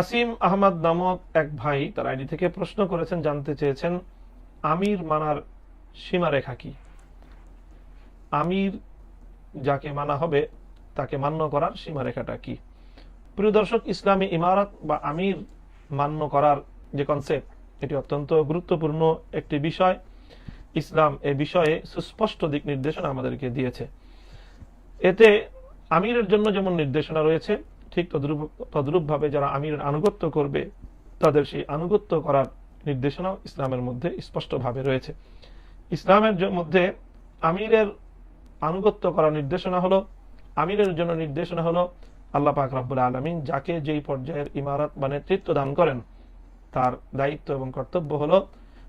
আসিম আহমদ নামক এক ভাই তার আইডি থেকে প্রশ্ন করেছেন, জানতে চেয়েছেন আমির মানার সীমারেখা কি? আমির যাকে মানা হবে তাকে মান্য করার সীমারেখাটা কি? প্রিয় দর্শক, ইসলামী ইমারত বা আমির মান্য করার যে কনসেপ্ট, এটি অত্যন্ত গুরুত্বপূর্ণ একটি বিষয়। ইসলাম এ বিষয়ে সুস্পষ্ট দিক নির্দেশনা আমাদেরকে দিয়েছে। এতে আমিরের জন্য যেমন নির্দেশনা রয়েছে, ঠিক তদ্রূপভাবে যারা আমিরের আনুগত্য করবে তাদের সেই আনুগত্য করার নির্দেশনাও ইসলামের মধ্যে স্পষ্টভাবে রয়েছে। ইসলামের মধ্যে আমিরের আনুগত্য করার নির্দেশনা হলো, আমিরের জন্য নির্দেশনা হলো আল্লাহ পাক রব্বুল আলামিন যাকে যেই পর্যায়ের ইমারত বা নেতৃত্ব দান করেন তার দায়িত্ব এবং কর্তব্য হলো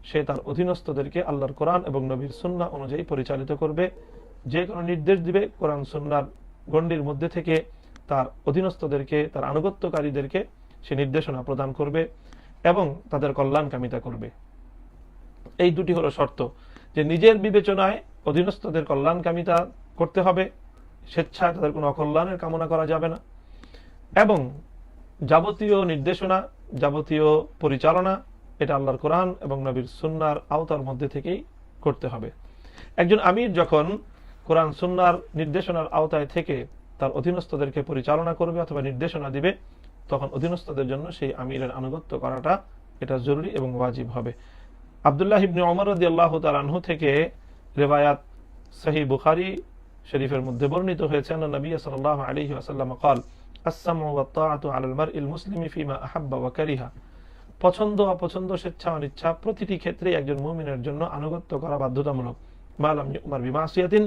সে তার অধীনস্থদেরকে আল্লাহর কোরআন এবং নবীর সুন্নাহ অনুযায়ী পরিচালিত করবে। যে কোনো নির্দেশ দিবে কোরআন সুন্নাহর গণ্ডির মধ্যে থেকে তার অধীনস্থদেরকে, তার আনুগত্যকারীদেরকে সে নির্দেশনা প্রদান করবে এবং তাদের কল্যাণকামিতা করবে। এই দুটি হলো শর্ত, যে নিজের বিবেচনায় অধীনস্থদের কল্যাণকামিতা করতে হবে, স্বেচ্ছায় তাদের কোনো অকল্যাণের কামনা করা যাবে না, এবং যাবতীয় নির্দেশনা, যাবতীয় পরিচালনা এটা আল্লাহর কোরআন এবং নবীর সুন্নাহর আওতার মধ্যে থেকেই করতে হবে। একজন আমির যখন কোরআন সুন্নাহর নির্দেশনার আওতায় থেকে তার অধীনস্থদেরকে পরিচালনা করবে অথবা নির্দেশনা দিবে, তখন অধীনস্থদের জন্য সেই আমিরের আনুগত্য করাটা এটা জরুরি এবং ওয়াজিব হবে। আব্দুল্লাহ ইবনে ওমর রাদিয়াল্লাহু তাআলা আনহু থেকে রিওয়ায়াত সহিহ বুখারী শরীফের মধ্যে বর্ণিত হয়েছে, নবী সাল্লাল্লাহু আলাইহি ওয়াসাল্লাম قال السمع والطاعة على المرء المسلم فيما أحب وكره। পছন্দ অপছন্দ, স্বেচ্ছা অনিচ্ছা প্রতিটি ক্ষেত্রে একজন মুমিনের জন্য আনুগত্য করা বাধ্যতামূলক। মা লাম ইউমার বিমাসিয়াতিন,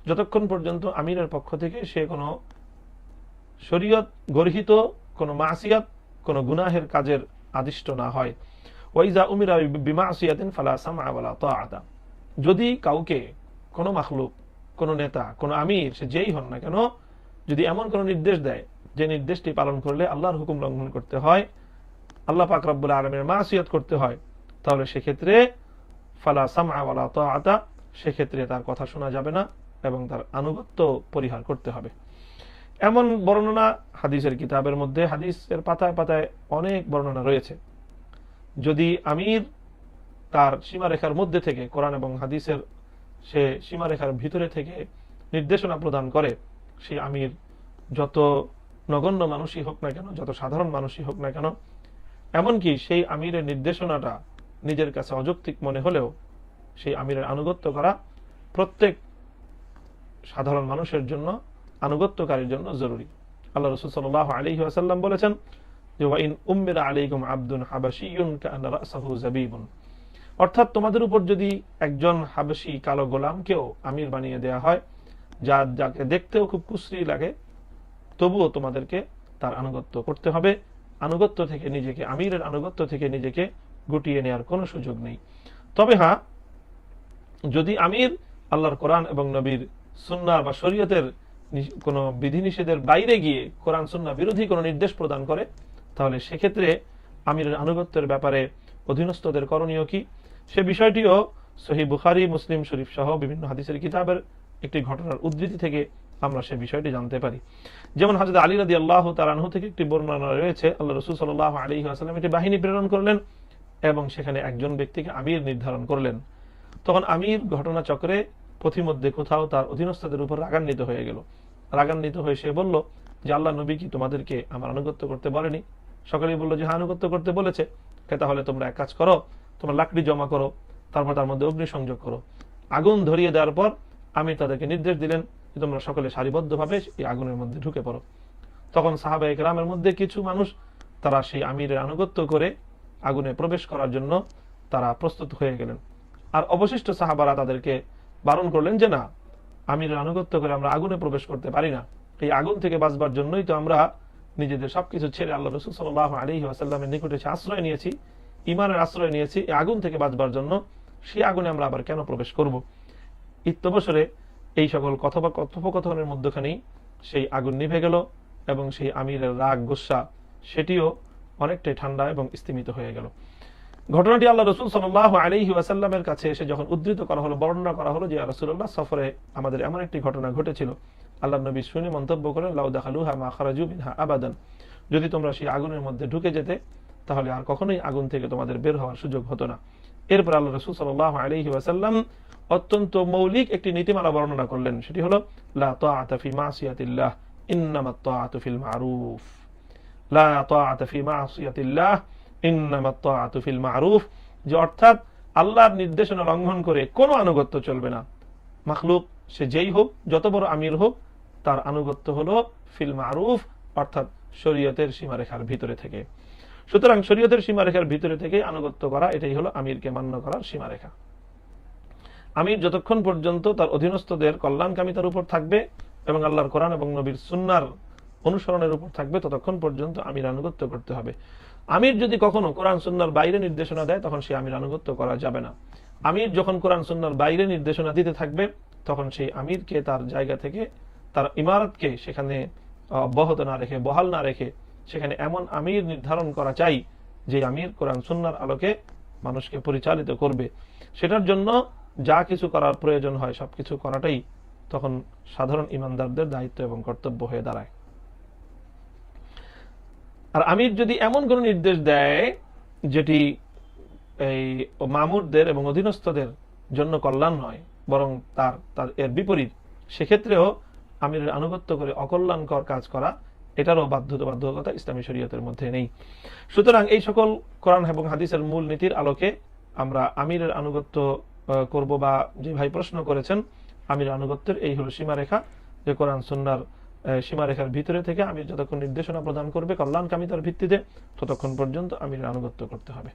যতক্ষণ পর্যন্ত আমিরের পক্ষ থেকে সে কোনো শরীয়ত গর্হিত কোনো মাসিয়াত, কোনো গুনাহের কাজের আদিষ্ট না হয়। ওয়াইজা উমিরা বিমাসিয়াতিন ফালা সামআ ওয়ালা তাআতা, যদি কাউকে, কোনো মাখলুক, কোনো নেতা, কোনো আমির, সে যেই হন না কেন, যদি এমন কোনো নির্দেশ দেয় যে নির্দেশটি পালন করলে আল্লাহর হুকুম লঙ্ঘন করতে হয়, আল্লাহ পাক রব্বুল আলামিনের মাসিয়াত করতে হয়, তাহলে সেক্ষেত্রে ফালা সামআ ওয়ালা তাআতা, সেক্ষেত্রে তার কথা শোনা যাবে না এবং তার আনুগত্য পরিহার করতে হবে। এমন বর্ণনা হাদিসের কিতাবের মধ্যে, হাদিসের পাতায় পাতায় অনেক বর্ণনা রয়েছে। যদি আমির তার সীমারেখার মধ্যে থেকে, কোরআন এবং হাদিসের সে সীমারেখার ভিতরে থেকে নির্দেশনা প্রদান করে, সেই আমির যত নগণ্য মানুষই হোক না কেন, যত সাধারণ মানুষই হোক না কেন, এমনকি সেই আমিরের নির্দেশনাটা নিজের কাছে অযৌক্তিক মনে হলেও সেই আমিরের আনুগত্য করা প্রত্যেক সাধারণ মানুষের জন্য, আনুগত্যকারীর জন্য জরুরি। আল্লাহ রাসূল সাল্লাল্লাহু আলাইহি ওয়াসাল্লাম বলেছেন যে ওয়াইন উম্মিরা আলাইকুম আবদুন হাবাশিয়ুন কাআন্না রাসাহু যাবিবুন, অর্থাৎ তোমাদের উপর যদি একজন হাবশী কালো গোলামকেও আমির বানিয়ে দেয়া হয়, যাকে দেখতেও খুব কুশ্রী লাগে, তবুও তোমাদেরকে তার আনুগত্য করতে হবে। আনুগত্য থেকে নিজেকে, আমিরের আনুগত্য থেকে নিজেকে গুটিয়ে নেওয়ার কোনো সুযোগ নেই। তবে হ্যাঁ, যদি আমির আল্লাহর কোরআন এবং নবীর সুন্নাহ বা শরীয়তের কোনো বিধিনিষেধের বাইরে গিয়ে কোরআন সুন্নাহ বিরোধী কোনো নির্দেশ প্রদান করে, তাহলে সেক্ষেত্রে আমিরের আনুগত্যের ব্যাপারে অধীনস্থদের করণীয় কি, সে বিষয়টিও সহিহ বুখারী, মুসলিম শরীফ সহ বিভিন্ন হাদিসের কিতাবের একটি ঘটনার উদ্ধৃতি থেকে আমরা সে বিষয়টি জানতে পারি। যেমন হযরত আলী রাদিয়াল্লাহু তাআলা আনহু থেকে একটি বর্ণনা রয়েছে, আল্লাহ রাসূল সাল্লাল্লাহু আলাইহি ওয়াসাল্লাম একটি বাহিনী প্রেরণ করলেন এবং সেখানে একজন ব্যক্তিকে আমির নির্ধারণ করলেন। তখন আমির ঘটনাচক্রে পথিমধ্যে কোথাও তার অধীনস্থদের উপর রাগান্বিত হয়ে গেল। রাগান্বিত হয়ে সে বলল যে আল্লাহ নবী কি তোমাদেরকে আমার আনুগত্য করতে বলেনি? সকলেই বলল যে হ্যাঁ, আনুগত্য করতে বলেছে। তাহলে তোমরা এক কাজ করো, তোমরা লাকড়ি জমা করো, তারপর তার মধ্যে অগ্নি সংযোগ করো। আগুন ধরিয়ে দেওয়ার পর আমির তাদেরকে নির্দেশ দিলেন যে তোমরা সকলে সারিবদ্ধভাবে এই আগুনের মধ্যে ঢুকে পড়ো। তখন সাহাবায়ে কেরামের মধ্যে কিছু মানুষ তারা সেই আমিরের আনুগত্য করে আগুনে প্রবেশ করার জন্য তারা প্রস্তুত হয়ে গেলেন। আর অবশিষ্ট সাহাবারা তাদেরকে বারণ করলেন যে না, আমিরের আনুগত্য করে আমরা আগুনে প্রবেশ করতে পারি না। এই আগুন থেকে বাঁচবার জন্যই তো আমরা নিজেদের সবকিছু ছেড়ে আল্লাহ রাসূল সাল্লাল্লাহু আলাইহি ওয়াসাল্লামের নিকটে আশ্রয় নিয়েছি, ঈমানের আশ্রয় নিয়েছি এই আগুন থেকে বাঁচবার জন্য। সেই আগুনে আমরা আবার কেন প্রবেশ করব? ইত্যবসরে এই সকল কথোপকথনের মধ্যখানেই সেই আগুন নিভে গেল এবং সেই আমিরের রাগ গোসা সেটিও অনেকটাই ঠান্ডা এবং স্থিমিত হয়ে গেল। ঘটনাটি আল্লাহ রাসূল সাল্লাল্লাহু আলাইহি ওয়াসাল্লামের কাছে এসে যখন উদ্ধৃত করা হলো, বর্ণনা করা হলো যে ইয়া রাসূলুল্লাহ, সফরে আমাদের এমন একটি ঘটনা ঘটেছিল। আল্লাহর নবী শুনে মন্তব্য করেন লাউ দাখালুহা মা খারাজু মিনহা আবাদান, যদি তোমরা সেই আগুনের মধ্যে ঢুকে যেতে তাহলে আর কখনোই আগুন থেকে তোমাদের বের হওয়ার সুযোগ হতো না। এরপর আল্লাহ রাসূল সাল্লাল্লাহু আলাইহি ওয়াসাল্লাম অত্যন্ত মৌলিক একটি নীতিমালা বর্ণনা করলেন, সেটি হলো লা তাআতা ফি মাসিয়াতিল্লাহ ইন্নামাত তাআতু ফিল মারুফ। লা তাআতা ফি মাসিয়াতিল্লাহ ইন্নামাত তাআতু ফিল মারুফ, যে অর্থাৎ আল্লাহর নির্দেশনা লঙ্ঘন করে কোনো আনুগত্য চলবে না। মাখলুক সে যেই হোক, যত বড় আমির হোক, তার আনুগত্য হলো ফিল মারুফ, অর্থাৎ শরীয়তের সীমারেখার ভিতরে থেকে। সুতরাং শরীয়তের সীমারেখার ভিতরে থেকে আনুগত্য করা, এটাই হলো আমিরকে মান্য করার সীমারেখা। আমির যতক্ষণ পর্যন্ত তার অধীনস্থদের কল্যাণকামিতার উপর থাকবে এবং আল্লাহর কোরআন এবং নবীর সুন্নাহর অনুসরণের উপর থাকবে, ততক্ষণ পর্যন্ত আমির আনুগত্য করতে হবে। আমির যদি কখনো কোরআন সুন্নাহর বাইরে নির্দেশনা দেয়, তখন সে আমির আনুগত্য করা যাবে না। আমির যখন কোরআন সুন্নাহর বাইরে নির্দেশনা দিতে থাকবে, তখন সেই আমিরকে তার জায়গা থেকে, তার ইমারতকে সেখানে অব্যাহত না রেখে, বহাল না রেখে, সেখানে এমন আমির নির্ধারণ করা চাই যে আমির কোরআন সুন্নাহর আলোকে মানুষকে পরিচালিত করবে। সেটার জন্য যা কিছু করার প্রয়োজন হয় সবকিছু করাটাই তখন সাধারণ ইমানদারদের দায়িত্ব এবং কর্তব্য হয়ে দাঁড়ায়। আর আমির যদি এমন কোন নির্দেশ দেয় যেটি এই মামুরদের এবং অধীনস্থদের জন্য কল্যাণ নয়, বরং তার এর বিপরীত, সেক্ষেত্রেও আমিরের আনুগত্য করে অকল্যাণকর কাজ করা, এটারও বাধ্যবাধকতা ইসলামী শরীয়তের মধ্যে নেই। সুতরাং এই সকল কোরআন এবং হাদিসের মূল নীতির আলোকে আমরা আমিরের আনুগত্য করব, বা যে ভাই প্রশ্ন করেছেন, আমিরের আনুগত্যের এই হলো সীমারেখা, যে কোরআন সুন্নাহর সীমারেখার ভিতরে থেকে আমির যতক্ষণ নির্দেশনা প্রদান করবে কল্যাণকামিতার ভিত্তিতে, ততক্ষণ পর্যন্ত আমিরের আনুগত্য করতে হবে।